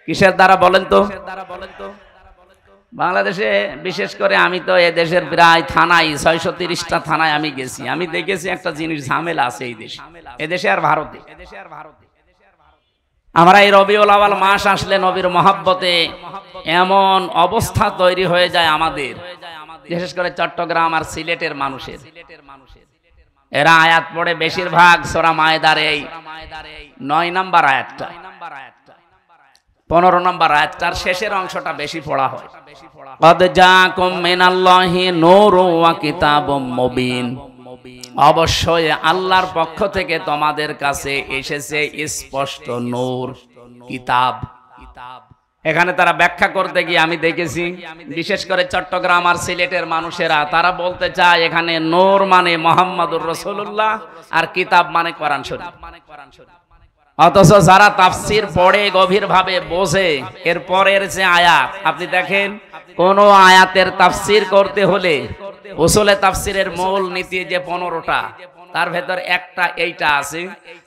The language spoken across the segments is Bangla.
কিসের দ্বারা বলেন তো? বাংলাদেশে বিশেষ করে আমি তো এ দেশের প্রায় থানায় 630টা থানায় আমি গেছি, আমি দেখেছি একটা জিনিস ঝামেলা আছে এই দেশে, এদেশে আর ভারতে। আমরা এই রবিউল আউয়াল মাস আসলে নবীর মহব্বতে এমন অবস্থা তৈরি হয়ে যায় আমাদের, বিশেষ করে চট্টগ্রাম আর সিলেটের মানুষের। এরা আয়াত পড়ে বেশিরভাগ সূরা মায়েদার এই 9 নম্বর আয়াতটা, 15 নম্বর আয়াতটার শেষের অংশটা বেশি পড়া হয়। কদ জাকুম মিনাল্লাহি নূরুন ওয়া কিতাবুম মুবিন, অবশ্যই আল্লাহর পক্ষ থেকে তোমাদের কাছে এসেছে স্পষ্ট নূর, কিতাব। এখানে তারা ব্যাখ্যা করতে গিয়ে আমি দেখেছি বিশেষ করে চট্টগ্রাম আর সিলেটের মানুষেরা তারা বলতে চায় এখানে নূর মানে মুহাম্মাদুর রাসূলুল্লাহ আর কিতাব মানে কোরআন শরীফ। অথচ যারা তাফসীর পড়ে গভীরভাবে বোঝে এর পরের যে আয়াত, আপনি দেখেন কোন আয়াতের তাফসীর করতে হলে উসুলে তাফসীরের মূল নীতি যে 15টা, তার ভেতর একটা এইটা আছে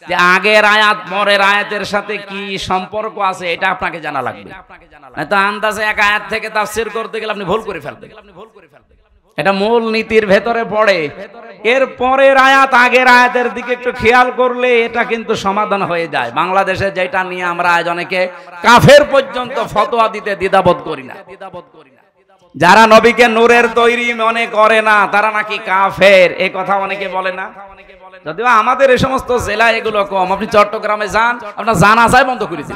যে আগের আয়াত পরের আয়াতের সাথে কি সম্পর্ক আছে এটা আপনাকে জানা লাগবে, নয়তো আন্দাজে এক আয়াত থেকে তাফসীর করতে গেলে আপনি ভুল করে ফেলবেন। এটা মূল নীতির ভেতরে পড়ে। এর পরের আয়াত আগের আয়াতের দিকে একটু খেয়াল করলে এটা কিন্তু সমাধান হয়ে যায়। বাংলাদেশে যেটা নিয়ে আমরা আজ অনেকে কাফের পর্যন্ত ফতোয়া দিতে দ্বিধাবোধ করি না। যারা নবীকে নূরের তৈরি মনে করে না তারা নাকি কাফের, এই কথা অনেকে বলে না। যদিও আমাদের এই সমস্ত জেলায় এগুলো কম। আপনি চট্টগ্রামে যান, আপনার জানাজায় বন্ধ করেছে,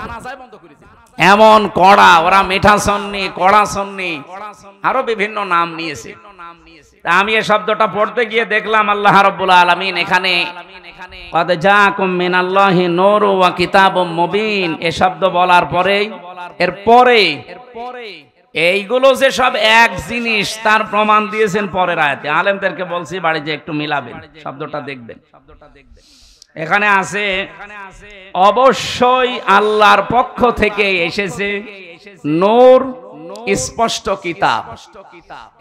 এমন কড়া, ওরা মিঠা সন্নি, কড়া সন্নি, আরো বিভিন্ন নাম নিয়েছে। আমি এই শব্দটা পড়তে গিয়ে দেখলাম আল্লাহ রাব্বুল আলামিন এখানে কদ জাকুম মিনাল্লাহি নূরুন ওয়া কিতাবুম মুবিন এই শব্দ বলার পরেই এরপরে এইগুলো যে সব এক জিনিস তার প্রমাণ দিয়েছেন পরের আয়াতে। আলেমদেরকে বলছি বাড়িতে একটু মিলাবেন, শব্দটা দেখবেন। এখানে আছে অবশ্যই আল্লাহর পক্ষ থেকে এসেছে নূর, স্পষ্ট কিতাব।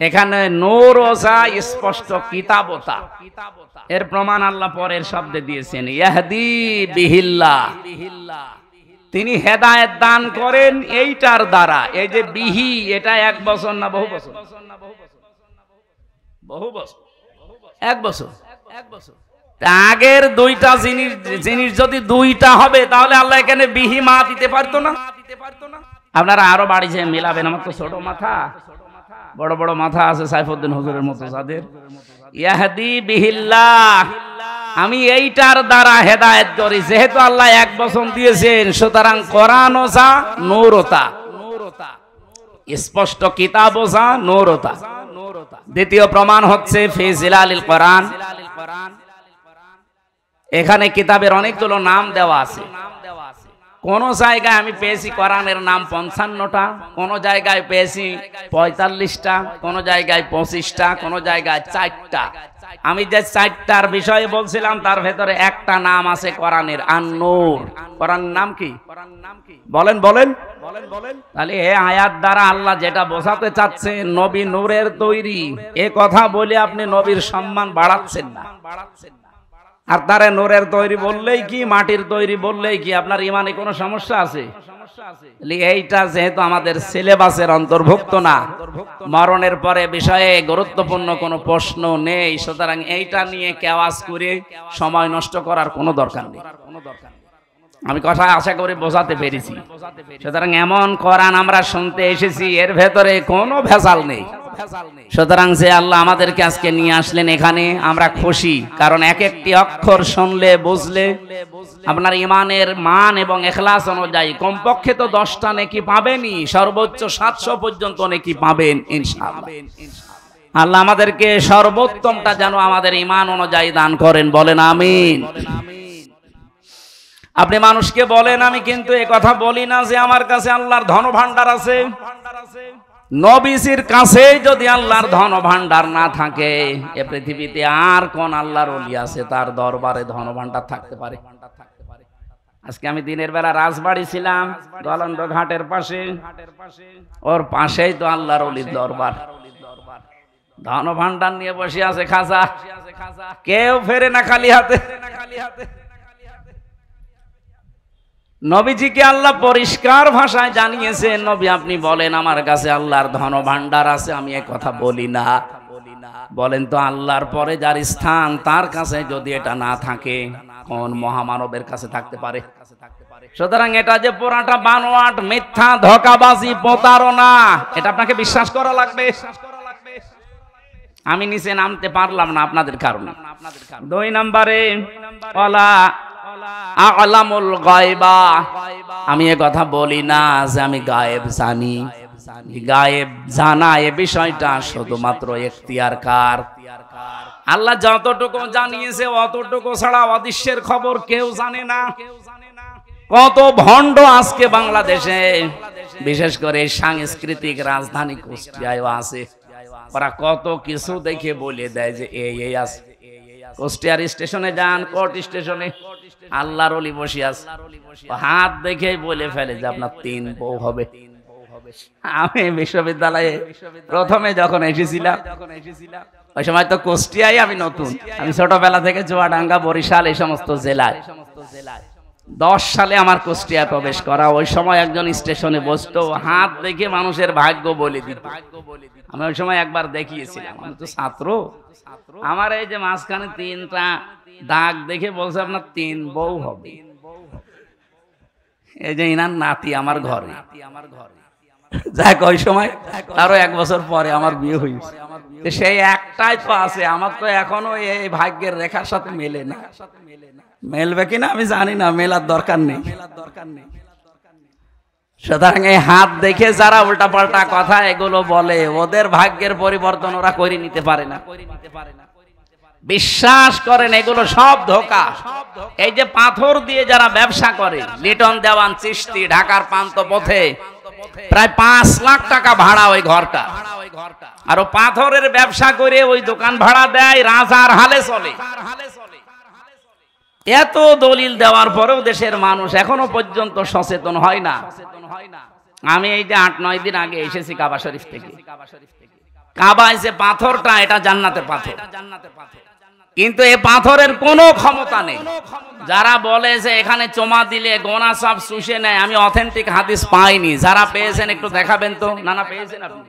এখানে নূর ওজা স্পষ্ট কিতাবতা, এর প্রমাণ আল্লাহ পরের শব্দে দিয়েছেন ইয়াহদি বিহিল্লাহ, তিনি হেদায়েত দান করেন এইটার দ্বারা। এই যে বিহি, এটা 1 বছর না বহু বছর? বহু বছর, 1 বছর। আগের দুইটা জিনিস যদি দুইটা হবে তাহলে আল্লাহ এখানে বিহি মা দিতে পারতো না? আপনারা আরো বাড়ি যেয়ে মিলাবেন। আমার তো ছোট মাথা, বড় বড় মাথা আছে সাইফুদ্দিন হুজুরের মতো যাদের। ইয়াহদি বিহিল্লাহ, আমি এইটার দ্বারা হেদায়েত করি। যেহেতু আল্লাহ 1 বছর দিয়েছেন, সুতরাং কোরআন ওজা নূরতা, স্পষ্ট কিতাব ওজা নূরতা। দ্বিতীয় প্রমাণ হচ্ছে ফি জিলালিল কোরআন, এখানে কিতাবের অনেকগুলো নাম দেওয়া আছে। কোন জায়গায় আমি পেয়েছি কোরআনের নাম 55টা, কোন জায়গায় পেয়েছি 45টা, কোন জায়গায় 25টা, কোন জায়গায় 4টা। আমি যে 4টার বিষয়ে বলছিলাম তার ভেতরে একটা নাম আছে কোরআনের, আন-নূর। কোরআনের নাম কি? বলেন বলেন বলেন। তাহলে এই আয়াত দ্বারা আল্লাহ যেটা বোঝাতে চাচ্ছে নবী নূরের তৈরি, এ কথা বলে আপনি নবীর সম্মান বাড়াচ্ছেন না। আর তারে নূরের তৈরি বললেই কি, মাটির তৈরি বললেই কি, আপনার ইমানে কোনো সমস্যা আছে? এইটা যেহেতু আমাদের সিলেবাসের অন্তর্ভুক্ত না, মরণের পরে বিষয়ে গুরুত্বপূর্ণ কোনো প্রশ্ন নেই, সুতরাং এইটা নিয়ে কেওয়াজ করে সময় নষ্ট করার কোনো দরকার নেই। আমি কথা আশা করি বোঝাতে পেরেছি। সুতরাং এমন কোরআন আমরা শুনতে এসেছি, এর ভেতরে কোনো ভেজাল নেই। সুতরাং যে আল্লাহ আমাদেরকে আজকে নিয়ে আসলেন এখানে, আমরা খুশি। কারণ এক একটি অক্ষর শুনলে বুঝলে আপনার ইমানের মান এবং ইখলাস অনুযায়ী কমপক্ষে তো 10টা নেকি পাবেনই, সর্বোচ্চ 700 পর্যন্ত নেকি পাবেন ইনশাআল্লাহ। আল্লাহ আমাদেরকে সর্বোত্তমটা যেন আমাদের ইমান অনুযায়ী দান করেন, বলেন আমিন। আপনি মানুষকে বলেন, আমি কিন্তু এ কথা বলি না যে আমার কাছে আল্লাহর ধন ভান্ডার আছে। নবীজির কাছে যদি আল্লাহর ধন ভান্ডার না থাকে, এ পৃথিবীতে আর কোন আল্লাহর ওলি আছে তার দরবারে ধন ভান্ডার থাকতে পারে? আজকে আমি দিনের বেলা রাজবাড়ি ছিলাম, গলন্দ ঘাটের পাশে, ওর পাশেই তো আল্লাহর ওলির দরবার। ধন ভান্ডার নিয়ে বসে আছে খাজা, কেউ ফেরে না খালি হাতে। নবীজিকে আল্লাহ পরিষ্কার ভাষায় জানিয়েছেন, নবী আপনি বলেন আমার কাছে আল্লাহর ধন ভান্ডার আছে, আমি এ কথা বলি না। বলেন তো আল্লাহর পরে যার স্থান তার কাছে যদি এটা না থাকে, কোন মহামানবের কাছে থাকতে পারে? সুতরাং এটা যে পুরাটা বানোয়াট, মিথ্যা, ধোঁকাবাজি, প্রতারণা, এটা আপনাকে বিশ্বাস করা লাগবে। আমি নিচে নামতে পারলাম না আপনাদের কারণে। 2 নম্বরে ওয়ালা আ'লামুল গায়বা, আমি এ কথা বলি না যে আমি গায়েব জানি। গায়েব জানা এ বিষয়টা শুধুমাত্র এখতিয়ার কার? আল্লাহ যতটুকু জানিয়েছে অতটুকু ছাড়া অদৃশ্যের খবর কেউ জানে না। কত ভণ্ড আজকে বাংলাদেশে, বিশেষ করে সাংস্কৃতিক রাজধানী কুষ্টিয়ায় আছে, ওরা কত কিছু দেখে বলে দেয় যে এই আছে। কুষ্টিয়ার স্টেশনে যান, কোর্ট স্টেশনে আল্লাহর ওলি বসে আছে, হাত দেখে বলে ফেলে যে আপনার 3 বউ হবে। আমি বিশ্ববিদ্যালয়ে প্রথমে যখন এসেছিলাম, ওই সময় তো কুষ্টিয়ায় আমি নতুন, আমি ছোটবেলা থেকে চুয়াডাঙ্গা, বরিশাল এই সমস্ত জেলায়। 10 সালে আমার কুষ্টিয়া প্রবেশ করা। ওই সময় একজন স্টেশনে বসতো, হাত দেখে মানুষের ভাগ্য বলে দিত। আমি ওই সময় একবার দেখিয়েছিলাম, আমি তো ছাত্র, আমার এই যে মাঝখানে 3টা দাগ দেখে বলছে আপনার 3 বউ হবে। এই যে ইনার নাতি আমার ঘরে। যাক ওই সময় আরো 1 বছর পরে আমার বিয়ে হয়েছে, সেই একটাই তো আছে। আমার তো এখনো এই ভাগ্যের রেখার সাথে মেলে না। মেলবে কিনা আমি জানি না, মেলার দরকার নেই। সুতরাং এই হাত দেখে যারা উল্টাপাল্টা কথা এগুলো বলে, ওদের ভাগ্যের পরিবর্তন ওরা করে নিতে পারে না। বিশ্বাস করেন এগুলো সব ধোঁকা। এই যে পাথর দিয়ে যারা ব্যবসা করে, লিটন দেওয়ান চিশতি ঢাকার পান্ত পথে প্রায় 5 লাখ টাকা ভাড়া ওই ঘরটা, আর ও পাথরের ব্যবসা করে ওই দোকান ভাড়া দেয়, রাজার হালে চলে। এত দলিল দেওয়ার পরেও দেশের মানুষ এখনো পর্যন্ত সচেতন হয় না। আমি এই যে 8-9 দিন আগে এসেছি কাবা শরীফ থেকে। কাবায় যে পাথরটা, এটা জান্নাতের পাথর, কিন্তু এই পাথরের কোনো ক্ষমতা নেই। যারা বলে যে এখানে চুমা দিলে গোনা সব শুষে নেয়, আমি অথেন্টিক হাদিস পাইনি। যারা পেয়েছেন একটু দেখাবেন তো। না পেয়েছেন আপনি?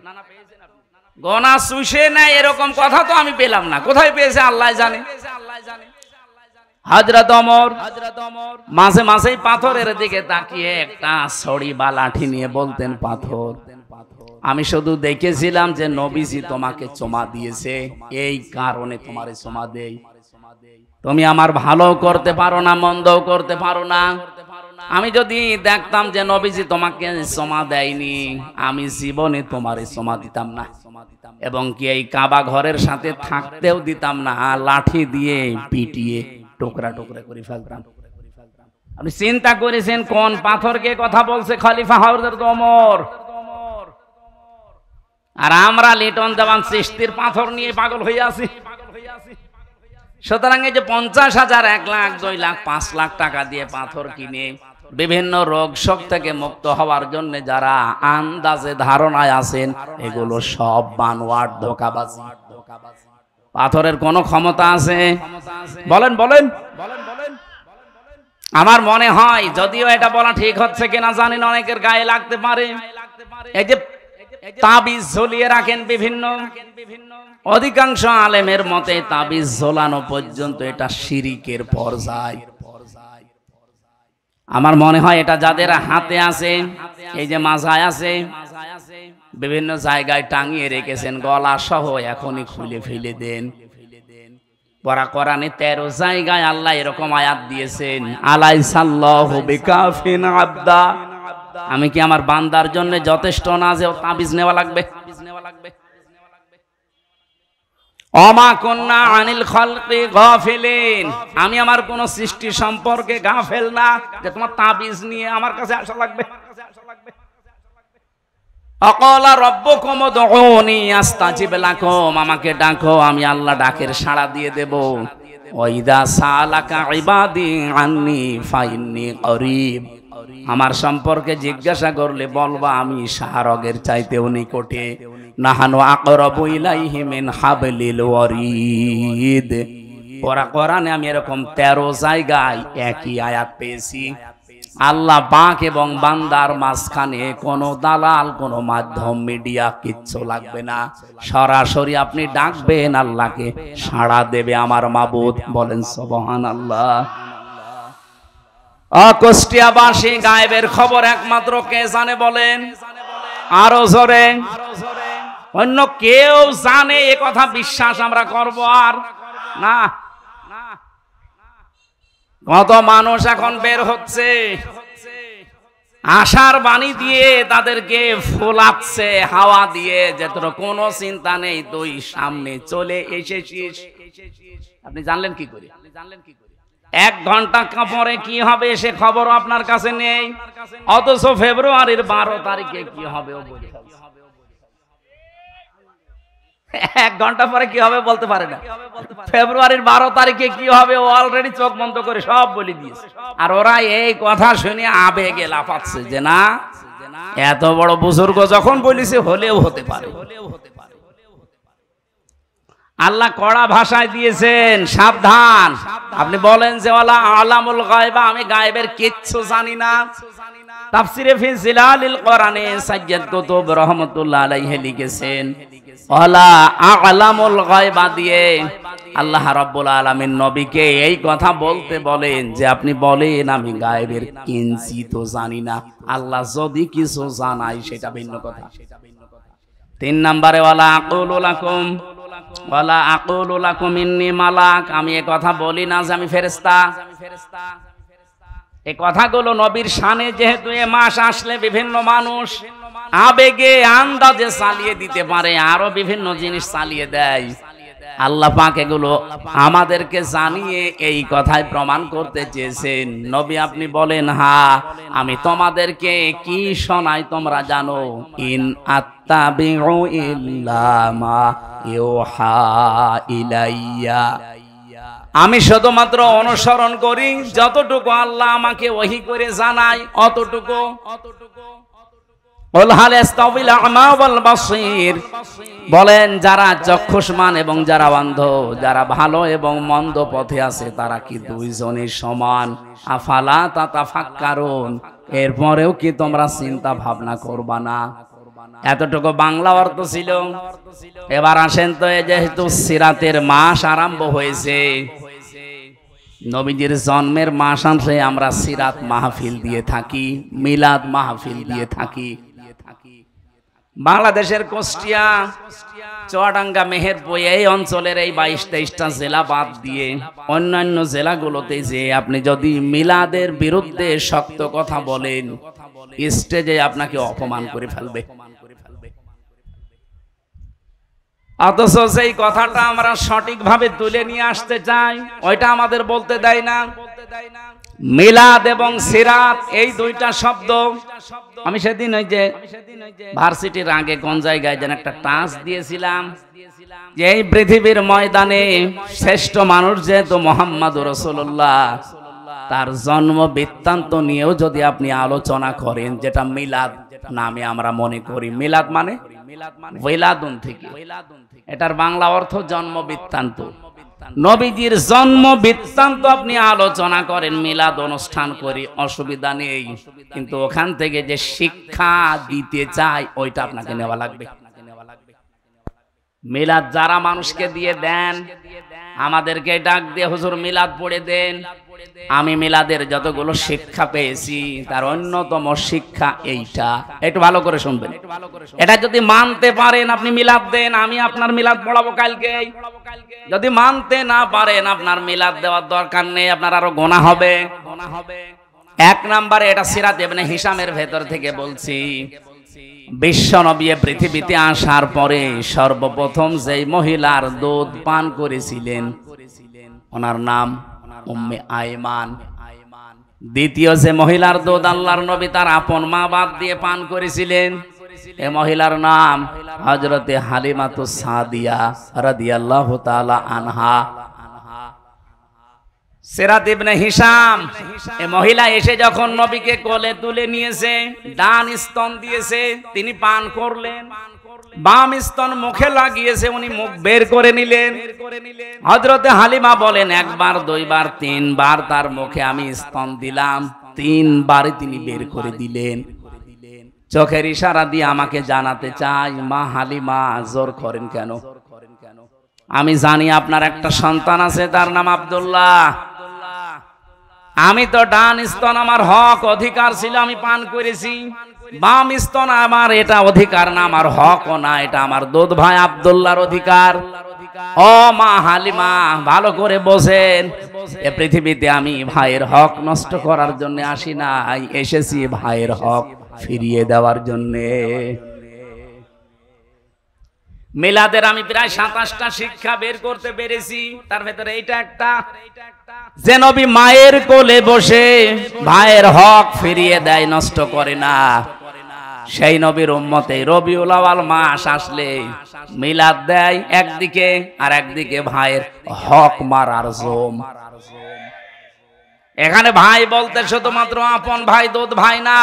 গোনা শুষে নেয় এরকম কথা তো আমি পেলাম না। কোথায় পেয়েছে আল্লাহ জানে। হযরত ওমর মাঝে মাঝেই পাথরের দিকে তাকিয়ে একটা ছড়ি বা লাঠি নিয়ে বলতেন, পাথর, আমি শুধু দেখেছিলাম যে নবীজি তোমাকে চুমা দিয়েছে, এই কারণে তোমারে চুমা দেই। তুমি আমার ভালো করতে পারো না, মন্দও করতে পারো না। আমি যদি দেখতাম যে নবীজি তোমাকে চুমা দেয়নি, আমি জীবনে তোমারে চুমা দিতাম না, এবং কি এই কাবা ঘরের সাথে থাকতেও দিতাম না। লাঠি দিয়ে পিটিয়ে টুকরা টুকরা করে ফেলতাম। আপনি চিন্তা করেছেন কোন পাথরকে কথা বলছে? খলিফা হযরত ওমর। আর আমরা লিটন দেওয়ান চিশতির পাথর নিয়ে পাগল হয়ে আছি। সুতরাং এই যে 50,000, 1 লাখ, 2 লাখ, 5 লাখ টাকা দিয়ে পাথর কিনে বিভিন্ন রোগ শোক থেকে মুক্ত হওয়ার জন্য যারা আন্দাজে ধারণায় আছেন, এগুলো সব বানোয়াট, ধোঁকাবাজি। পাথরের কোনো ক্ষমতা আছে? বলেন বলেন। আমার মনে হয়, যদিও এটা বলা ঠিক হচ্ছে কিনা জানি না, অনেকের গায়ে লাগতে পারে। এই যে তাবিজ ঝুলিয়ে রাখেন বিভিন্ন, অধিকাংশ আলেমের মতে তাবিজ ঝোলানো পর্যন্ত এটা শিরিকের পর্যায়। আমার মনে হয় এটা যাদের হাতে আছে, এই যে মাজায় আছে, বিভিন্ন জায়গায় টাঙিয়ে রেখেছেন, গলা সহ এখনই খুলে ফেলে দেন। কোরআনে 13 জায়গায় আল্লাহ এরকম আয়াত দিয়েছেন, আলাইসাল্লাহু বিকাফিন আবদা, আমি কি আমার বান্দার জন্য যথেষ্ট না যে তাবিজ নেওয়া লাগবে? ওমা কুন্না আনিল খালকি গাফিলিন, আমি আমার কোন সৃষ্টি সম্পর্কে গাফেল না যে তোমার তাবিজ নিয়ে আমার কাছে আসা লাগবে। আকালা রাব্বুকুম উদউনি আস্তাজিব লাকুম, আমাকে ডাকো, আমি আল্লাহ ডাকের সাড়া দিয়ে দেব। ওয়া ইযা সালাকা ইবাদি আন্নি ফাইন্নী করিব, আমার সম্পর্কে জিজ্ঞাসা করলে বলবা আমি শাহরগের চাইতেও নিকটে। নাহানু আকরাবু ইলাইহি মিন হাবলিল ওয়ারিদ। কোরআনে আমি এরকম 13 জায়গায় একই আয়াত পেয়েছি। আল্লাহ পাক এবং বান্দার মাঝখানে কোনো দালাল, কোনো মাধ্যম, মিডিয়া কিচ্ছু লাগবে না। সরাসরি আপনি ডাকবেন, আল্লাহকে সাড়া দেবে আমার মাবুদ। বলেন সুবহানাল্লাহ। কুষ্টিয়াবাসী গায়েবের খবর একমাত্র কে জানে বলেন? আরো জোরে। অন্য কেউ জানে এ কথা বিশ্বাস আমরা করব আর না? কত মানুষ এখন বের হচ্ছে, আশার বাণী দিয়ে তাদেরকে ফোলাচ্ছে হাওয়া দিয়ে, যে তোর কোনো চিন্তা নেই, তুই সামনে চলে এসেছিস। আপনি জানলেন কি করে? 1 ঘন্টা পরে কি হবে সে খবর আপনার কাছে নেই, অথচ ফেব্রুয়ারির 12 তারিখে কি হবে ও বলে ফেলছে। 1 ঘন্টা পরে কি হবে বলতে পারে না। ফেব্রুয়ারির 12 তারিখে কি হবে ও অলরেডি চোখ বন্ধ করে সব বলে দিয়েছে। আর ওরা এই কথা শুনে আবেগে লাফাচ্ছে যে না, এত বড় বুজুর্গ যখন বলেছে হলেও হতে পারে। আল্লাহ কড়া ভাষায় দিয়েছেন, সাবধান। আপনি বলেন যে ওয়ালা আলামুল গায়বা, আমি গায়েবের কিচ্ছু জানি না। তাফসিরে ফি জিলালিল কোরআনে সাইয়্যিদ কুতুব রাহমাতুল্লাহ আলাইহি লিখেছেন, ওয়ালা আলামুল গায়বা দিয়ে আল্লাহ রাব্বুল আলামিন নবীকে এই কথা বলতে বলেন যে আপনি বলেন আমি গায়েবের কিঞ্চিত জানি না। আল্লাহ যদি কিছু জানায় সেটা ভিন্ন কথা। 3 নম্বরে ওয়ালা আকুলু লাকুম ওয়ালা আকুলু লাকুম ইন্নী মালাক, আমি এই কথা বলি না যে আমি ফেরেশতা। এই কথাগুলো নবীর শানে, যেহেতু এ মাস আসলে বিভিন্ন মানুষ আবেগে আন্দাজে চালিয়ে দিতে পারে, আরো বিভিন্ন জিনিস চালিয়ে দেয়। আল্লাহ পাক এগুলো আমাদেরকে জানিয়ে এই কথায় প্রমাণ করতে চেয়েছেন, নবী আপনি বলেন হ্যাঁ আমি তোমাদেরকে কি শোনাই তোমরা জানো, ইন আত্তাবিউ ইল্লা মা ইউহা ইলাইয়া, আমি শুধুমাত্র অনুসরণ করি যতটুকু আল্লাহ আমাকে ওহী করে জানায় অতটুকু। বলেন যারা চক্ষুষ্মান এবং যারা অন্ধ, যারা ভালো এবং মন্দ পথে আছে তারা কি দুইজনের সমান? আফালা তাতাফাক্কারুন, এরপরেও কি তোমরা চিন্তা ভাবনা করবা না? এতটুকু বাংলা অর্থ ছিল। এবার আসেন তো, যেহেতু সিরাতের মাস আরম্ভ হয়েছে, নবীজির জন্মের মাস আসে, আমরা সিরাত মাহফিল দিয়ে থাকি, মিলাদ মাহফিল দিয়ে থাকি। বাংলাদেশের কুষ্টিয়া, চুয়াডাঙ্গা, মেহেরপুর এই অঞ্চলের এই 22-23টা জেলা বাদ দিয়ে অন্যান্য জেলাগুলোতে যে আপনি যদি মিলাদের বিরুদ্ধে শক্ত কথা বলেন, স্টেজে আপনাকে অপমান করে ফেলবে। অথচ সেই কথাটা আমরা সঠিকভাবে তুলে নিয়ে আসতে চাই, ওইটা আমাদের বলতে দেয় না। মিলাদ এবং সিরাত এই দুইটা শব্দ, আমি সেদিন ওই যে ভার্সিটির আগে কোন জায়গায় যেন একটা টাচ দিয়েছিলাম যে এই পৃথিবীর ময়দানে শ্রেষ্ঠ মানুষ যেহেতু মুহাম্মদুর রাসূলুল্লাহ, তার জন্ম বৃত্তান্ত নিয়েও যদি আপনি আলোচনা করেন, যেটা মিলাদ নামে আমরা মনে করি, মিলাদ মানে ওয়ালাদুন থেকে, এটার বাংলা অর্থ জন্ম বৃত্তান্ত। নবীজির জন্ম বৃত্তান্ত আপনি আলোচনা করেন, মিলাদ অনুষ্ঠান করি, অসুবিধা নেই, কিন্তু ওখান থেকে যে শিক্ষা দিতে চাই ওইটা আপনাকে নেওয়া লাগবে। মিলাদ যারা মানুষকে দিয়ে দেন, আমাদেরকে ডাক দিয়ে হুজুর মিলাদ পড়ে দেন, আমি মিলাদের যতগুলো শিক্ষা পেয়েছি তার অন্যতম শিক্ষা এইটা। একটু ভালো করে শুনবেন, এটা যদি মানতে পারেন আপনি মিলাদ দেন, আমি আপনার মিলাদ পড়াবো কালকে। যদি মানতে না পারেন আপনার মিলাদ দেওয়ার দরকার নেই, আপনার আরো গুনাহ হবে। 1 নম্বরে এটা সিরাত ইবনে হিশামের ভেতর থেকে বলছি, বিশ্ব নবী পৃথিবীতে আসার পরে সর্বপ্রথম যেই মহিলার দুধ পান করেছিলেন ওনার নাম উম্মে আইমান। দ্বিতীয় যে মহিলার দুধ আল্লাহর নবী তার আপন মা বাপ দিয়ে পান করেছিলেন, এই মহিলার নাম হযরতে হালিমাতুস সাদিয়া রাদিয়াল্লাহু তাআলা আনহা। সিরাত ইবনে হিশাম, এই মহিলা এসে যখন নবীকে কোলে তুলে নিয়েছে, ডান স্তন দিয়েছে, তিনি পান করলেন, বাম স্তন মুখে লাগিয়েছে, উনি মুখ বের করে নিলেন। হযরতে হালিমা বলেন 1 বার 2 বার 3 বার তার মুখে আমি স্তন দিলাম, 3 বার তিনি বের করে দিলেন। চোখের ইশারা দিয়ে আমাকে জানাতে চাই, মা হালিমা জোর করেন কেন? আমি জানি আপনার একটা সন্তান আছে, তার নাম আব্দুল্লাহ। আমি তো ডান স্তন আমার হক অধিকার ছিল, আমি পান করেছি। বাম স্তন আমার এটা অধিকার না, আমার হকও না, এটা আমার দুধ ভাই আব্দুল্লাহর অধিকার। ও মা হালিমা ভালো করে বোঝেন, এ পৃথিবীতে আমি ভাইয়ের হক নষ্ট করার জন্য আসি নাই, এসেছি ভাইয়ের হক ফিরিয়ে দেওয়ার জন্য। মিলাদের আমি প্রায় 27টা শিক্ষা বের করতে পেরেছি, তার ভেতরে এইটা একটা, যে নবী মায়ের কোলে বসে ভাইয়ের হক ফিরিয়ে দেয়, নষ্ট করে না, সেই নবীর উম্মতে রবিউল আউয়াল মাস আসলে মিলাদ দেয় একদিকে, আর একদিকে ভাইয়ের হক মারার জম। এখানে ভাই বলতে শুধুমাত্র আপন ভাই দুধ ভাই না,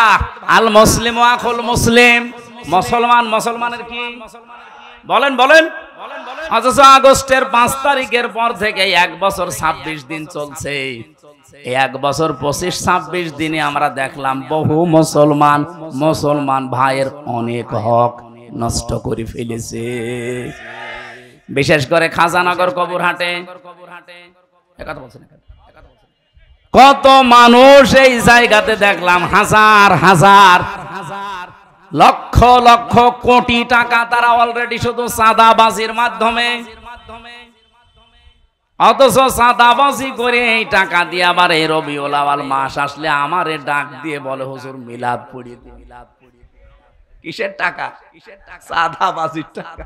আল মুসলিম আখুল মুসলিম, মুসলমান মুসলমানের কি বলেন বলেন। অথচ আগস্টের 5 তারিখের পর থেকে 1 বছর 26 দিন চলছে, 1 বছর 25-26 দিনে আমরা দেখলাম বহু মুসলমান ভাইয়ের অনেক হক নষ্ট করে ফেলেছে। বিশেষ করে খাজানগর কবুরহাটে কত মানুষ এই জায়গাতে দেখলাম, হাজার হাজার লক্ষ লক্ষ কোটি টাকা তারা অলরেডি শুধু চাঁদাবাজির মাধ্যমে, অথচ চাঁদাবাজি করে এই টাকা দিয়ে আবার এই রবিউল আউয়াল মাস আসলে আমারে ডাক দিয়ে বলে হুজুর মিলাদ পড়ি। কিসের টাকা? চাঁদাবাজির টাকা।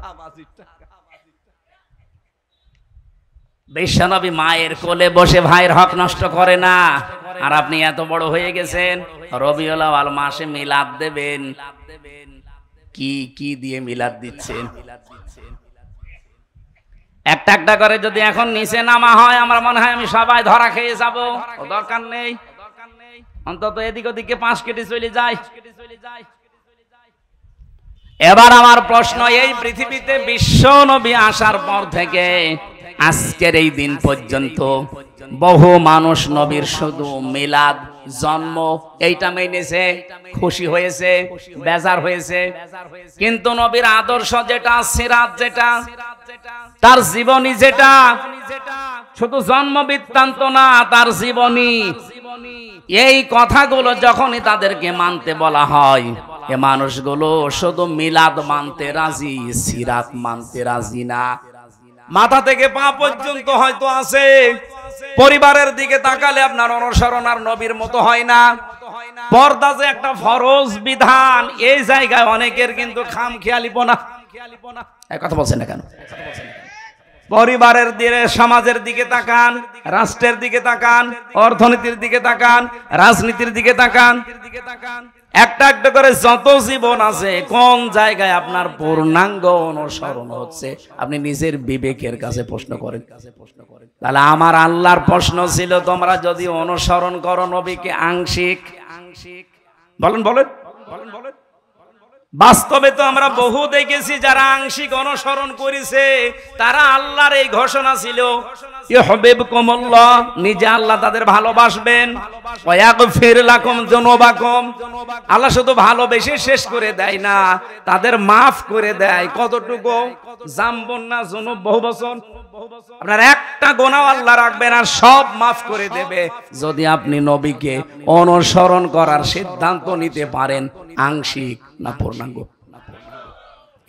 বিশ্বনবী মায়ের কোলে বসে ভাইয়ের হক নষ্ট করে না, আর আপনি এত বড় হয়ে গেছেন রবিউল আউয়াল মাসে মিলাদ দেবেন। কি কি দিয়ে মিলাদ দিচ্ছেন? একটা একটা করে যদি এখন নিচে নামা হয়, আমার মনে হয় আমি সবাই ধরা খেয়ে যাব। দরকার নেই, অন্তত এদিক ওদিকে 5 কেটে চলে যায়। এবার আমার প্রশ্ন, এই পৃথিবীতে বিশ্ব নবী আসার পর থেকে আজকের এই দিন পর্যন্ত বহু মানুষ নবীর শুধু মিলাদ জন্ম এইটা মেনেছে, খুশি হয়েছে, বেজার হয়েছে, কিন্তু নবীর আদর্শ যেটা, সিরাত যেটা, তার জীবনী যেটা, শুধু জন্ম বৃত্তান্ত না, তার জীবনী, এই কথাগুলো যখনই তাদেরকে মানতে বলা হয়, এ মানুষগুলো শুধু মিলাদ মানতে রাজি, সিরাত মানতে রাজি না। মাথা থেকে পা পর্যন্ত হয়তো আছে, পরিবারের দিকে তাকালে আপনার অনুসরণ আর নবীর মতো হয় না। পর্দা যে একটা ফরজ বিধান, এই জায়গায় অনেকের কিন্তু খামখেয়ালিপনা। কথা বলছেন না কেন? পরিবারের দিকে, সমাজের দিকে তাকান, রাষ্ট্রের দিকে তাকান, অর্থনীতির দিকে তাকান, রাজনীতির দিকে তাকান, একটা একটা করে যত জীবন আছে, কোন জায়গায় আপনার পূর্ণাঙ্গ অনুসরণ হচ্ছে আপনি নিজের বিবেকের কাছে প্রশ্ন করেন। তাহলে আমার আল্লাহর প্রশ্ন ছিল, তোমরা যদি অনুসরণ করো নবীকে আংশিক, বলেন বলেন বলেন বলেন, বাস্তবে তো আমরা বহু দেখেছি যারা আংশিক অনুসরণ করেছে, তারা আল্লাহর এই ঘোষণা ছিল ইউহিব্বুকুমুল্লাহ, নিজে আল্লাহ তাদের ভালোবাসবেন, ওয়া ইয়াগফির লাকুম যুনুবাকুম, আল্লাহ শুধু ভালোবেসে শেষ করে দেয় না, তাদের মাফ করে দেয়। কতটুকু? জামবুন না যুনুব, বহু বছর। আপনার একটা গুনাহ আল্লাহ রাখবেন আর সব মাফ করে দেবে, যদি আপনি নবীকে অনুসরণ করার সিদ্ধান্ত নিতে পারেন, আংশিক না পূর্ণাঙ্গ।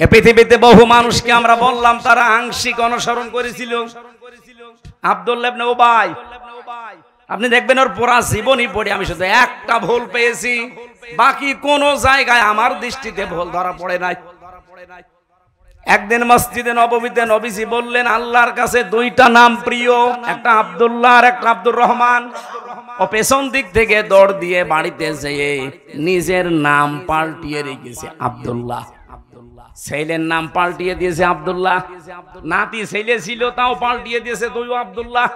এ পৃথিবীতে বহু মানুষকে আমরা বললাম তারা আংশিক অনুসরণ করেছিল। আব্দুল্লাহ ইবনে উবাই, আপনি দেখবেন ওর পুরা জীবনী পড়ে আমি শুধু একটা ভুল পেয়েছি, বাকি কোন জায়গায় আমার দৃষ্টিতে ভুল ধরা পড়ে নাই। একদিন মসজিদে নববীতে নবীজি বললেন, আল্লাহর কাছে 2টা নাম প্রিয়, একটা আব্দুল্লাহ আর একটা আব্দুর রহমান। ও পেছন দিক থেকে দৌড় দিয়ে বাড়িতে যেয়ে নিজের নাম পাল্টিয়ে রেখেছে আব্দুল্লাহ। ছেলের নাম পাল্টিয়ে দিয়েছে আব্দুল্লাহ, নাতি ছেলে ছিল তাও পাল্টিয়ে দিয়েছে তুইও আব্দুল্লাহ,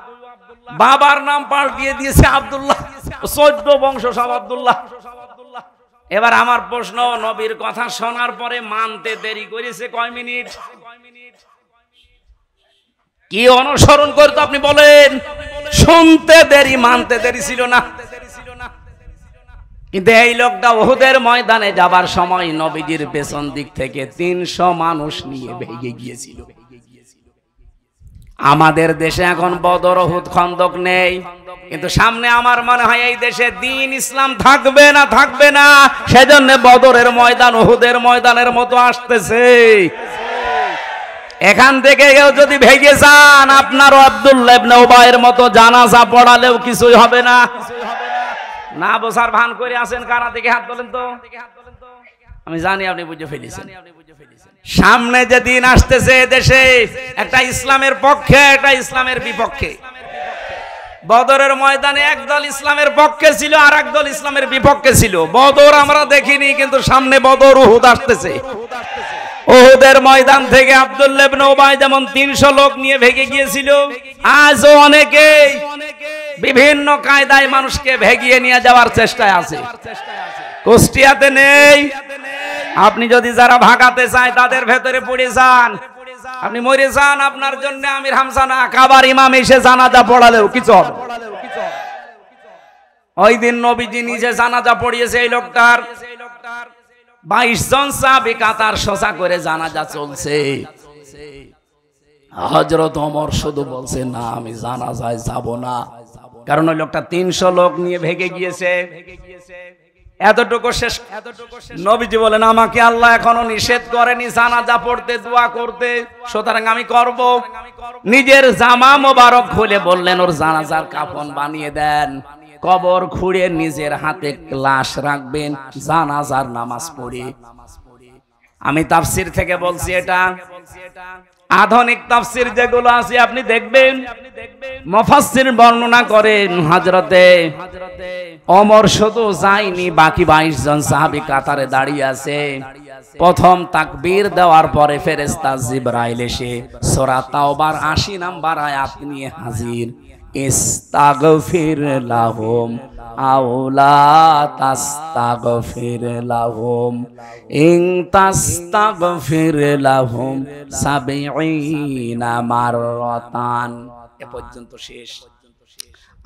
বাবার নাম পাল্টিয়ে দিয়েছে আব্দুল্লাহ, 14 বংশ সব আব্দুল্লাহ। এবার আমার প্রশ্ন, নবীর কথা শোনার পরে মানতে দেরি করেছে কয় মিনিট? কি অনুসরণ করতো আপনি বলেন? শুনতে দেরি, মানতে দেরি ছিল না। কিন্তু এই লোকটা উহুদের ময়দানে যাবার সময় নবীজির পেছন দিক থেকে 300 মানুষ নিয়ে ভেগে গিয়েছিল। আমাদের দেশে এখন বদর, উহুদ, খন্দক নেই, কিন্তু সামনে আমার মনে হয় এই দেশে দ্বীন ইসলাম থাকবে না, সেজন্য বদরের ময়দান উহুদের ময়দানের মতো আসতেছে। এখান থেকে কেউ যদি ভেগে যান, আপনারও আব্দুল্লাহ ইবনে উবাইয়ের মতো জানাজা পড়ালেও কিছুই হবে না। না বোঝার ভান করে আছেন কারা? দিকে হাত তোলেন তো। আমি জানি আপনি বুঝে ফেলেছেন। সামনে যে দিন আসতেছে দেশে, একটা ইসলামের পক্ষে, একটা ইসলামের বিপক্ষে। বদরের ময়দানে একদল ইসলামের পক্ষে ছিল, আর একদল ইসলামের বিপক্ষে ছিল। বদর আমরা দেখিনি, কিন্তু সামনে বদর, উহুদ আসতেছে। উহুদের ময়দান থেকে আব্দুল্লাহ ইবনে উবাই যেমন 300 লোক নিয়ে ভেগে গিয়েছিল, আজও অনেকেই বিভিন্ন কায়দায় মানুষকে ভেগিয়ে নিয়ে যাওয়ার চেষ্টায় আছে। কুষ্টিয়াতে নেই, আপনি যদি যারা ভাগাতে চায় তাদের ভেতরে পড়ে যান, আপনি মরে যান, আপনার জন্য আমির হামজা না, কাবার ইমাম এসে জানাজা পড়ালেও কিছু হবে। ওই দিন নবীজি নিজে জানাজা পড়িয়েছে এই লোকটার। 22 জন সাহাবী কাতার সোজা করে জানাজা চলছে। হযরত ওমর শুধু বলছে, না আমি জানাজায় যাব না, কারণ ওই লোকটা 300 লোক নিয়ে ভেগে গিয়েছে। এতটুকু শেষ। নবীজি বলেন, আমাকে আল্লাহ এখনো নিষেধ করেনি জানাজা পড়তে, দোয়া করতে, সুতরাং আমি করব। নিজের জামা মোবারক খুলে বললেন, ওর জানাজার কাফন বানিয়ে দেন, কবর খুঁড়ে নিজের হাতে লাশ রাখবেন, জানাজার নামাজ পড়ে। আমি তাফসীর থেকে বলছি, এটা আধুনিক তাফসীর যেগুলো আছে আপনি দেখবেন, মুফাসসির বর্ণনা করেন হযরতে ওমর শুধু যায়নি, বাকি 22 জন সাহাবী কাতারে দাঁড়িয়ে আছে। প্রথম তাকবীর দেওয়ার পরে ফেরেশতা জিবরাইল এসে সূরা তাওবার 80 নাম্বার আয়াত নিয়ে হাজির। ইস্তাগফির লাহুম আওলা তাস্তাগফির লাহুম ইন তাস্তাগফির লাহুম 70 মাররাতান। এ পর্যন্ত শেষ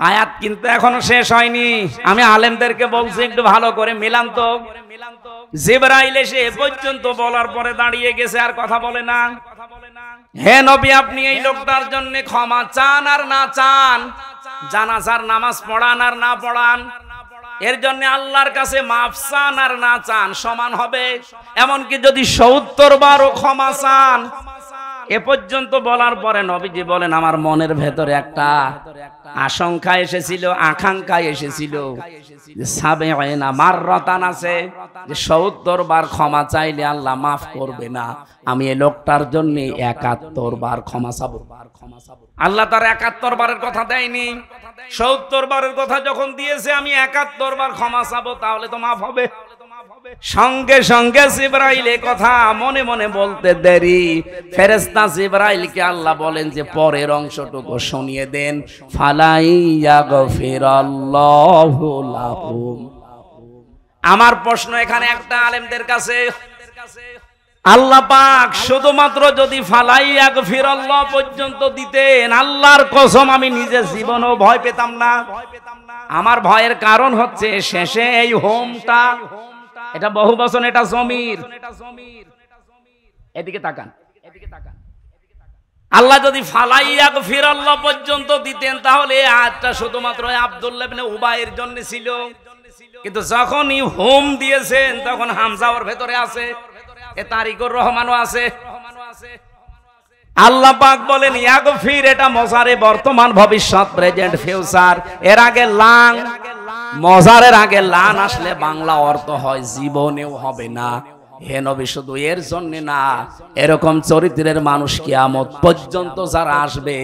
আয়াত, কিন্তু এখনো শেষ হয়নি। আমি আলেমদেরকে বলছি একটু ভালো করে মিলান তো। জিবরাইল এসে এ পর্যন্ত বলার পরে দাঁড়িয়ে গেছে, আর কথা বলে না। হে নবী, আপনি এই লোকটার জন্য ক্ষমা চান আর না চান, জানাজার নামাজ পড়ান আর না পড়ান, এর জন্য আল্লাহর কাছে মাফ চান আর না চান সমান হবে। এমনকি যদি 70 বারও ক্ষমা চান। এ পর্যন্ত বলার পরে নবীজি বলেন, আমার মনের ভেতরে একটা আশঙ্কা এসেছিল, আকাঙ্ক্ষা এসেছিল যে 70 মাররাতান আছে, যে 70 বার ক্ষমা চাইলে আল্লাহ মাফ করবে না। আমি এই লোকটার জন্য 71 বার ক্ষমা চাবো। আল্লাহ তার 71 বারের কথা দেয়নি, 70 বারের কথা যখন দিয়েছে, আমি 71 বার ক্ষমা চাবো, তাহলে তো মাফ হবে। সঙ্গে সঙ্গে জিবরাইল এই কথা মনে মনে বলতে দেরি, ফেরেশতা জিবরাইলকে আল্লাহ বলেন যে পরের অংশটুকু শুনিয়ে দেন, ফালাইয়াগফিরাল্লাহু লাহুম। আমার প্রশ্ন এখানে একটা আলেমদের কাছে, আল্লাহ পাক শুধুমাত্র যদি ফালাইয়াগফিরাল্লাহ পর্যন্ত দিতেন, আল্লাহর কসম আমি নিজে জীবনেও ভয় পেতাম না। আমার ভয়ের কারণ হচ্ছে শেষে এই হোমটা, এটা বহু বচন, এটা জমির। এদিকে তাকান। আল্লাহ যদি ফালাইয়াগফিরাল্লাহ পর্যন্ত দিতেন, তাহলে আয়াতটা শুধুমাত্র আব্দুল্লাহ ইবনে উবাইয়ের জন্য ছিল। কিন্তু যখনই হোম দিয়েছেন, তখন হামজা ওর ভেতরে আছে, এ তারিকুর রহমানও আছে। আল্লাহ পাক বলেন ইয়াগফির, এটা মজারে বর্তমান ভবিষ্যৎ, প্রেজেন্ট ফিউচার। এর আগে লাং, মজারের আগে লান আসলে বাংলা অর্থ হয় জীবনেও হবে না। হে নবী, শুধু এর জন্য না, এরকম চরিত্রের মানুষ কিয়ামত পর্যন্ত যারা আসবে,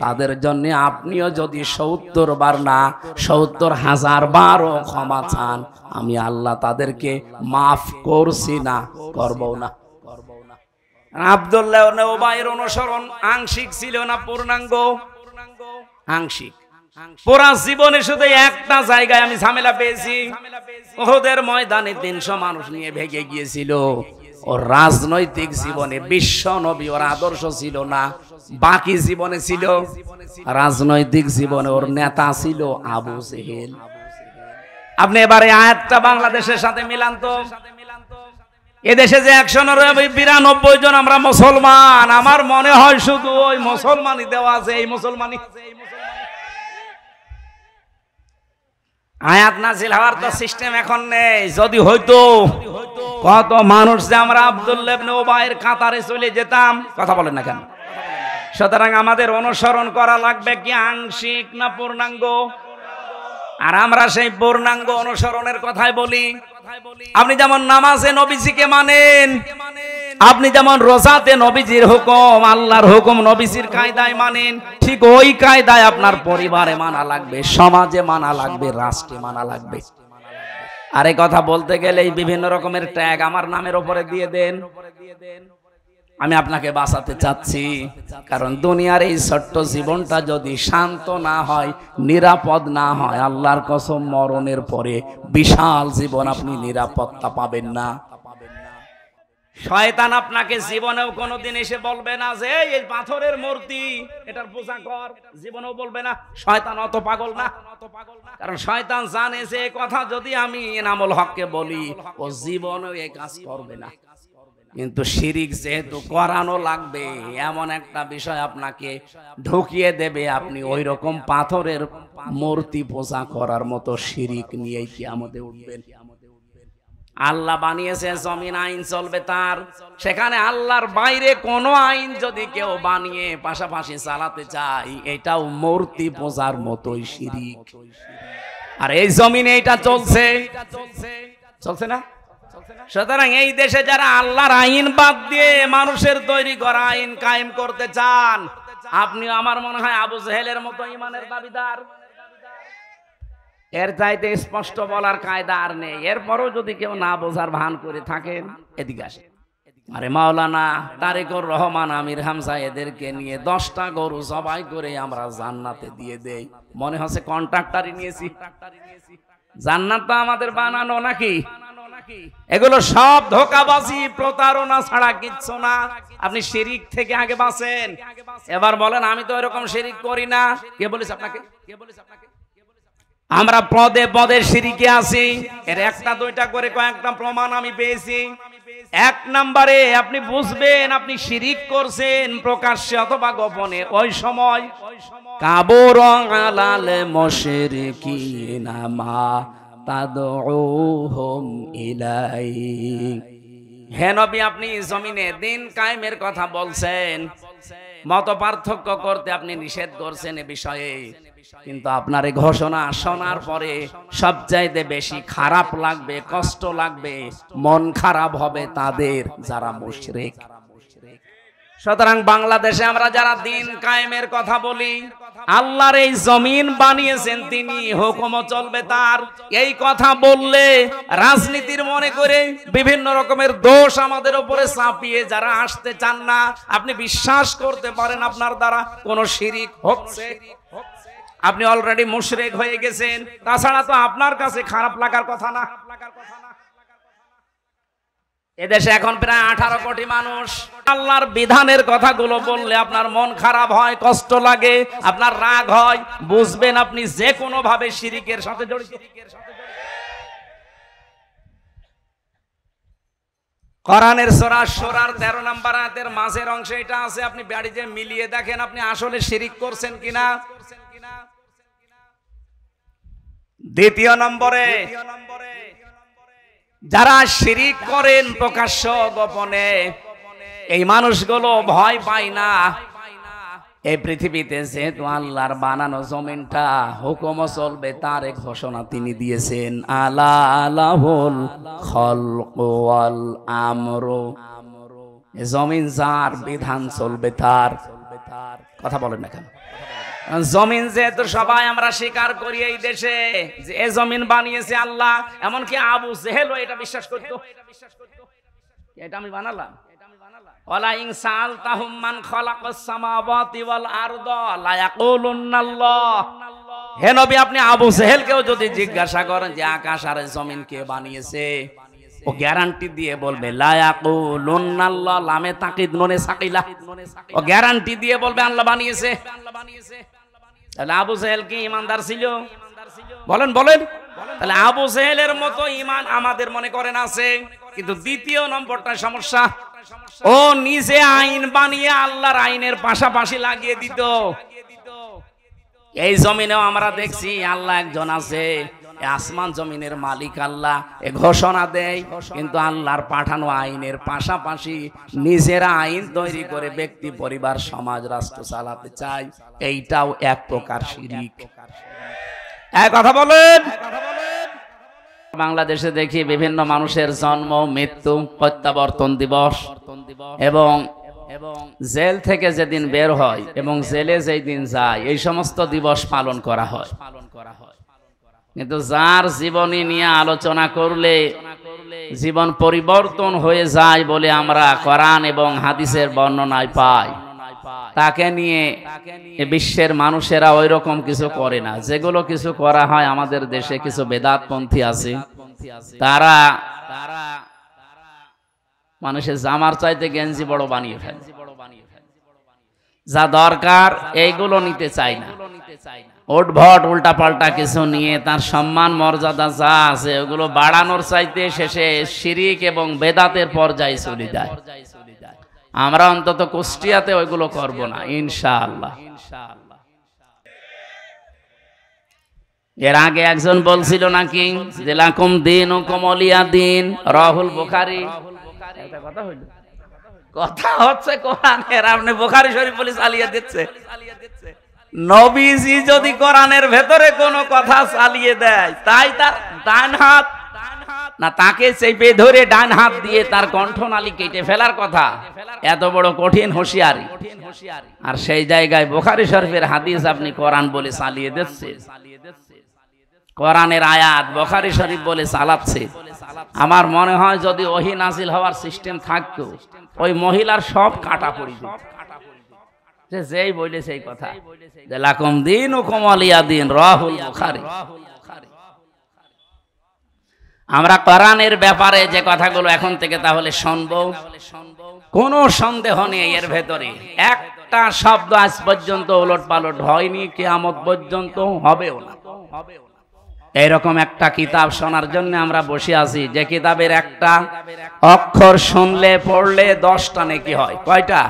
তাদের জন্য আপনিও যদি 70 বার না 70,000 বারও ক্ষমা চান, আমি আল্লাহ তাদেরকে মাফ করছি না, করবো না। আব্দুল্লাহ ইবনে উবাইয়ের অনুসরণ আংশিক ছিল না, পূর্ণাঙ্গ। আংশিক। পুরা জীবনে শুধু একটা জায়গায় আমি ঝামেলা পেয়েছি, উহুদের ময়দানে 300 মানুষ নিয়ে ভেগে গিয়েছিল। ওর রাজনৈতিক জীবনে বিশ্ব নবী ওর আদর্শ ছিল না, বাকি জীবনে ছিল। রাজনৈতিক জীবনে ওর নেতা ছিল আবু জেহেল। আপনি এবারে আয়াতটা বাংলাদেশের সাথে মিলান তো। এদেশে যে 192 জন আমরা মুসলমান, আমার মনে হয় শুধু ওই মুসলমানই দেওয়া আছে, এই মুসলমানই। আয়াত নাযিল হওয়ার তো সিস্টেম এখন নেই। যদি হইতো কত মানুষ যে আমরা আব্দুল্লাহ ইবনে উবাইয়ের কাতারে চলে যেতাম। কথা বলেন না কেন? সুতরাং আমাদের অনুসরণ করা লাগবে কি আংশিক না পূর্ণাঙ্গ? আর আমরা সেই পূর্ণাঙ্গ অনুসরণের কথাই বলি। আপনি যেমন নামাজে নবীজিকে মানেন, আপনি যেমন রোজাতে নবীজির হুকুম, আল্লাহর হুকুম নবীজির কায়দায় মানেন, ঠিক ওই কায়দায় আপনার পরিবারে মানা লাগবে, সমাজে মানা লাগবে, রাষ্ট্রে মানা লাগবে। আর এই কথা বলতে গেলে এই বিভিন্ন রকমের ট্যাগ আমার নামের উপরে দিয়ে দেন। আমি আপনাকে বাঁচাতে চাচ্ছি, কারণ দুনিয়ার এই ছোট্ট জীবনটা যদি শান্ত না হয়, নিরাপদ না হয়, আল্লাহর কসম মরণের পরে বিশাল জীবন আপনি নিরাপত্তা পাবেন না। শয়তান আপনাকে জীবনেও কোনোদিন এসে বলবে না যে এই পাথরের মূর্তি এটার পূজা কর, জীবনেও বলবে না। শয়তান অত পাগল না, কারণ শয়তান জানে যে কথা যদি আমি এনামুল হককে বলি, ও জীবনেও এই কাজ করবে না। কিন্তু শিরিক যেহেতু করানো লাগবে, এমন একটা বিষয় আপনাকে ঢুকিয়ে দেবে, আপনি ওই রকম পাথরের মূর্তি পূজা করার মতো শিরিক নিয়েই কিয়ামতে উঠবেন। আল্লাহ বানিয়েছে জমিন, আইন চলবে তার। সেখানে আল্লাহর বাইরে কোনো আইন যদি কেউ বানিয়ে পাশাপাশি চালাতে চায়, এটাও মূর্তি পূজার মতোই শিরিক। আর এই জমিনে এটা চলছে, চলছে না? সুতরাং এই দেশে যারা আল্লাহর আইন বাদ দিয়ে মানুষের তৈরি করা আইন কায়েম করতে চান, আপনি আমার মনে হয় আবু জেহেলের মতো ঈমানের দাবিদার। এর চাইতে স্পষ্ট বলার কায়দা আর নেই। এরপরও যদি কেউ না বোঝার ভান করে থাকেন, এদিকে আসেন। আরে মাওলানা তারেকুর রহমান, আমির হামজা এদেরকে নিয়ে 10টা গরু জবাই করে আমরা জান্নাতে দিয়ে দেই, মনে হচ্ছে কন্ট্রাক্টরই নিয়েছি। জান্নাতটা আমাদের বানানো নাকি? এগুলো সব ধোঁকাবাজি, প্রতারণা ছাড়া কিচ্ছু না। আপনি শিরিক থেকে আগে বাঁচেন। এবার বলেন আমি তো এরকম শিরিক করি না। কে বলেছে আপনাকে? আমরা পদে পদে শিরিকে আছি। এর একটা দুইটা করে কয়েকটা প্রমাণ আমি পেয়েছি। 1 নম্বরে আপনি বুঝবেন আপনি শিরিক করছেন প্রকাশ্যে অথবা গোপনে, ওই সময় কাবুর আলাল মুশরিকিনা মা তাদউহুম ইলাইহি। হে নবী, আপনি জমিনে দিন কায়েমের কথা বলছেন, মত পার্থক্য করতে আপনি নিষেধ করছেন এ বিষয়ে, কিন্তু আপনার এই ঘোষণা শোনার পরে সবচাইতে বেশি খারাপ লাগবে, কষ্ট লাগবে, মন খারাপ হবে তাদের যারা মুশরিক। সুতরাং বাংলাদেশে আমরা যারা দিন কায়েমের কথা বলি, আল্লাহর এই জমিন বানিয়েছেন তিনি, হুকুমও চলবে তার, এই কথা বললে রাজনীতির মনে করে বিভিন্ন রকমের দোষ আমাদের উপরে চাপিয়ে যারা আসতে চান না, আপনি বিশ্বাস করতে পারেন আপনার দ্বারা কোন শিরিক হচ্ছে। আপনি অলরেডি মুশরিক হয়ে গেছেন। তাছাড়া তো আপনার কাছে খারাপ লাগার কথা না। এদেশে এখন প্রায় 18 কোটি মানুষ। আল্লাহর বিধানের কথাগুলো বললে আপনার মন খারাপ হয়, কষ্ট লাগে, আপনার রাগ হয়, বুঝবেন আপনি যে কোনো ভাবে শিরিকের সাথে জড়িত। কোরআনের সূরা সূরার 13 নম্বর আয়াতের মাঝের অংশে এটা আছে, আপনি বাড়িতে মিলিয়ে দেখেন আপনি আসলে শিরিক করছেন কিনা। দ্বিতীয় নম্বরে যারা শিরিক করেন প্রকাশ্য গোপনে, এই মানুষগুলো ভয় পায় না। এই পৃথিবীতে যেহেতু আল্লাহর বানানো জমিনটা হুকুম চলবে, তার এক ঘোষণা তিনি দিয়েছেন, আলা লাহুল খালকু ওয়াল আমরু। জমিন যার, বিধান চলবে তার। কথা বলেন না কেন? জমিন যেহেতু সবাই আমরা স্বীকার করি এই দেশে যে এই জমিন বানিয়েছে আল্লাহ, এমনকি আবু জেহেল এটা বিশ্বাস করত। এটা আমি বানালাম। ওয়ালা ইন সালতাহুম মান খালাকাস সামাওয়াতি ওয়াল আরদা লা ইয়াকুলুনাল্লাহ। হে নবী, আপনি আবু জেহেলকেও যদি জিজ্ঞাসা করেন যে আকাশ আর জমিন কে বানিয়েছে, ও গ্যারান্টি দিয়ে বলবে লা ইয়াকুলুনাল্লাহ, লামে তাকিদ নুনে সাকিলা, ও গ্যারান্টি দিয়ে বলবে আল্লাহ বানিয়েছে। তাহলে আবু জেহেল কি ইমানদার ছিল? বলেন বলেন। তাহলে আবু জেহেলের মতো ঈমান আমাদের মনে করেন আছে, কিন্তু দ্বিতীয় নম্বরটা সমস্যা, ও নিজে আইন বানিয়ে আল্লাহর আইনের পাশাপাশি লাগিয়ে দিত। এই জমিনেও আমরা দেখছি আল্লাহ একজন আছে, আসমান জমিনের মালিক আল্লাহ, এ ঘোষণা দেয়, কিন্তু আল্লাহর পাঠানো আইনের পাশাপাশি নিজেরা আইন তৈরি করে ব্যক্তি, পরিবার, সমাজ, রাষ্ট্র চালাতে চায়। এইটাও এক প্রকার শিরিক। এক কথা বলেন। বাংলাদেশে দেখি বিভিন্ন মানুষের জন্ম, মৃত্যু, প্রত্যাবর্তন দিবস এবং জেল থেকে যেদিন বের হয় এবং জেলে যেই দিন যায়, এই সমস্ত দিবস পালন করা হয়। কিন্তু যার জীবনী নিয়ে আলোচনা করলে জীবন পরিবর্তন হয়ে যায় বলে আমরা কোরআন এবং হাদিসের বর্ণনায় পাই, তাকে নিয়ে বিশ্বের মানুষেরা ওই রকম কিছু করে না। যেগুলো কিছু করা হয় আমাদের দেশে কিছু বেদাতপন্থী আছে, তারা মানুষের জামার চাইতে গেঞ্জি বড় বানিয়ে ফেলে। যা দরকার এইগুলো নিতে চায় না, ওটভট উল্টা পাল্টা কিছু নিয়ে তার সম্মান মর্যাদা যা আছে ওগুলো বাড়ানোর চাইতে শেষে শিরিক এবং বেদাতের পর্যায়ে চলে যায়। আমরা অন্তত কুষ্টিয়াতে ওইগুলো করব না ইনশাআল্লাহ। এর আগে একজন বলছিল নাকি যে লাকুম দীনুকুম ওয়ালিয়া দীন, রাহুল বুখারী। একটা কথা হইল, কথা হচ্ছে কোরআনের, আপনি বুখারী শরীফ বলে চালিয়ে দিচ্ছে। নবীজি যদি কোরআনের ভেতরে কোনো কথা চালিয়ে দেয়, তাই তার ডান হাত না তাকে চেপে ধরে ডান হাত দিয়ে তার কণ্ঠনালী কেটে ফেলার কথা, এত বড় কঠিন হুঁশিয়ারি। আর সেই জায়গায় বুখারী শরীফের হাদিস আপনি কোরআন বলে চালিয়ে দিচ্ছে, কোরআনের আয়াত বুখারী শরীফ বলে চালাচ্ছে। আমার মনে হয় যদি ওহী নাজিল হওয়ার সিস্টেম থাকতো, ওই মহিলার সব কাটা পড়ে যেত। যেই বলে সেই কথা, যে লাকুম দীনুকুম ওয়ালিয়া দীন, রাহুল বুখারী। আমরা কোরআনের ব্যাপারে যে কথাগুলো এখন থেকে তাহলে শুনবো, কোনো সন্দেহ নেই এর ভেতরে একটা শব্দ আজ পর্যন্ত ওলটপালট হয়নি, কিয়ামত পর্যন্ত হবেও না। এইরকম একটা কিতাব শোনার জন্য আমরা বসে আছি, যে কিতাবের একটা অক্ষর শুনলে পড়লে 10টা নেকি হয়। কয়টা?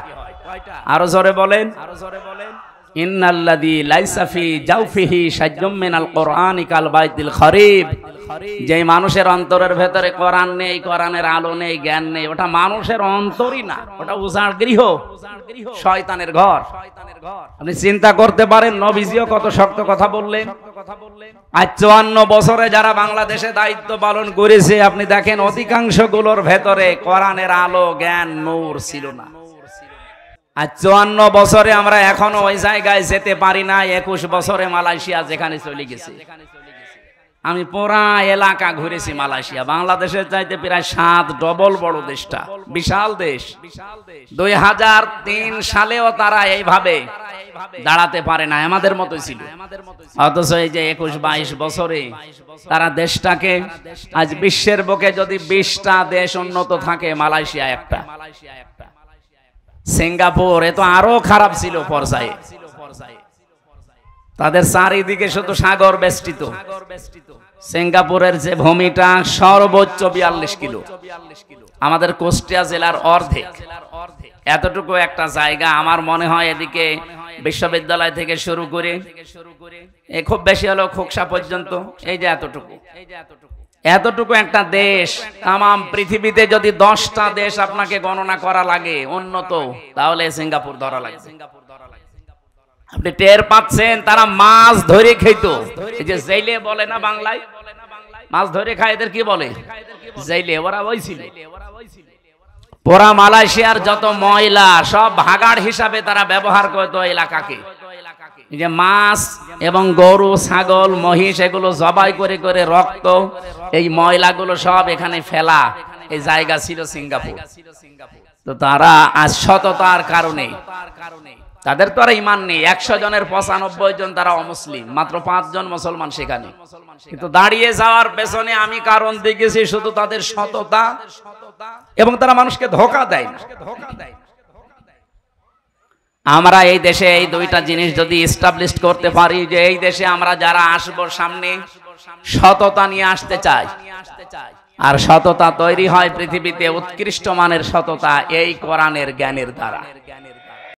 আরো জোরে বলেন। ইন্নাল্লাযী লাইসা ফি জাওফিহি শাইউম মিনাল কুরআনি কাল বাইতিল খরিব। যে মানুষের অন্তরের ভেতরে কোরআন নেই, কোরআনের আলো নেই, জ্ঞান নেই, ওটা মানুষের অন্তরই না, ওটা উজাড় গৃহ, শয়তানের ঘর। আপনি চিন্তা করতে পারেন নবীজিও কত শক্ত কথা বললেন। আজ 54 বছরে যারা বাংলাদেশে দায়িত্ব পালন করেছে, আপনি দেখেন অধিকাংশ গুলোর ভেতরে কোরআনের আলো, জ্ঞান, নূর ছিল না। আজ 54 বছরে আমরা এখনো ওই জায়গায় যেতে পারি না। 21 বছরে মালয়েশিয়া যেখানে চলে গেছে। আমি পুরা এলাকা ঘুরেছি মালয়েশিয়া, বাংলাদেশের চাইতে প্রায় 7 ডবল বড় দেশটা, বিশাল দেশ। 2003 সালেও তারা এইভাবে দাঁড়াতে পারে না, আমাদের মতোই ছিল। অথচ এই যে 21-22 বছরে তারা দেশটাকে, আজ বিশ্বের বুকে যদি 20টা দেশ উন্নত থাকে, মালয়েশিয়া একটা। সিঙ্গাপুর এ তো আরো খারাপ ছিল পর্যায়ে, তাদের চারিদিকে শুধু সাগর বেষ্টিত। সিঙ্গাপুরের যে ভূমিটা সর্বোচ্চ 42 কিলো, আমাদের কুষ্টিয়া জেলার অর্ধেক। এতটুকু একটা জায়গা, আমার মনে হয় এদিকে বিশ্ববিদ্যালয় থেকে শুরু করে খুব বেশি হলো খোকসা পর্যন্ত, এই যে এতটুকু একটা দেশ। তামাম পৃথিবীতে যদি 10টা দেশ আপনাকে গণনা করা লাগে উন্নত, তাহলে সিঙ্গাপুর ধরা লাগে। আপনি টের পাচ্ছেন তারা মাছ ধরে খেত। এই যে জেলে বলে না বাংলায়, মাছ ধরে খায়, এদের কি বলে? জেলে। ওরা ওই ছিল। পুরা মালয়েশিয়ার যত ময়লা সব ভাগাড় হিসাবে তারা ব্যবহার করতো এলাকাকে। এই যে মাছ এবং গরু, ছাগল, মহিষ এগুলো জবাই করে করে রক্ত, এই ময়লাগুলো সব এখানে ফেলা, এই জায়গা ছিল সিঙ্গাপুর। তো তারা আজ সততার কারণে, তাদের তো আর ঈমান নেই। 100 জনের 95 জন তারা অমুসলিম, মাত্র 5 জন মুসলমান সেখানে। কিন্তু দাঁড়িয়ে যাওয়ার পেছনে আমি কারণ দেখেছি শুধু তাদের সততা, এবং তারা মানুষকে ধোঁকা দেয় না। আমরা এই দেশে এই দুইটা জিনিস যদি এস্টাবলিশ করতে পারি, যে এই দেশে আমরা যারা আসবো সামনে সততা নিয়ে আসতে চাই, আর সততা তৈরি হয় পৃথিবীতে উৎকৃষ্ট মানের সততা এই কোরআনের জ্ঞানের দ্বারা।